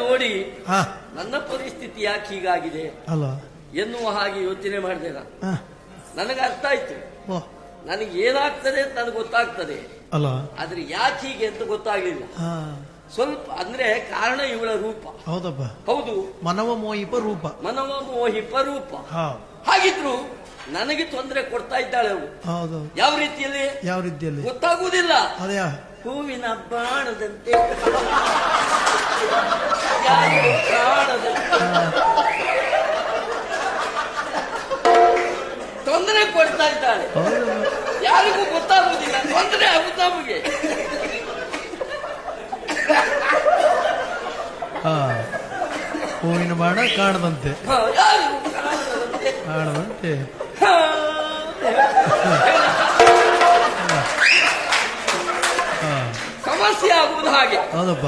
ನೋಡಿ ಹಾ ನನ್ನ ಪರಿಸ್ಥಿತಿ ಯಾಕೆ ಹೀಗಾಗಿದೆ ಅಲ್ಲ ಎನ್ನುವ ಹಾಗೆ ಯೋಚನೆ ಮಾಡಿದೆ ನಾನು. ಹಾ ನನಗೆ ಅರ್ಥ ಆಯ್ತು, ಓ ನನಗೆ ಏನಾಗ್ತದೆ ಅಂತ ನನಗೆ ಗೊತ್ತಾಗ್ತದೆ, ಅಲ್ಲ ಆದ್ರೆ ಯಾಕೆ ಹೀಗೆ ಅಂತ ಗೊತ್ತಾಗ್ಲಿಲ್ಲ. ಹಾ ಸ್ವಲ್ಪ ಅಂದ್ರೆ ಕಾರಣ ಇವಳ ರೂಪ. ಹೌದಪ್ಪ, ಹೌದು, ಮನವ ಮೋಹಿಪ ರೂಪ. ಮನವ ಮೋಹಿಪ ರೂಪ. ಹಾ ಹಾಗಿದ್ರು ನನಗೆ ತೊಂದರೆ ಕೊಡ್ತಾ ಇದ್ದಾಳೆ ಅವಳು. ಹೌದು, ಯಾವ ರೀತಿಯಲ್ಲಿ ಯಾವ ರೀತಿಯಲ್ಲಿ ಗೊತ್ತಾಗುವುದಿಲ್ಲ. ಅದೇ ಹೂವಿನ ಬಾಣದಂತೆ ಯಾರಿಗೂ ಕಾಣದಂತೆ ತೊಂದರೆ ಕೊಡ್ತಾ ಇದ್ದಾಳೆ. ಯಾರಿಗೂ ಗೊತ್ತಾಗುವುದಿಲ್ಲ, ತೊಂದರೆ ಆಗುತ್ತ ನಮಗೆ. ಹಾ ಹೂವಿನ ಬಾಣ ಕಾಣದಂತೆ, ಯಾರಿಗೂ ಕಾಣದಂತೆ ಕಾಣದಂತೆ. ಸಮಸ್ಯೆ ಆಗುವುದು ಹಾಗೆ. ಹೌದಪ್ಪ,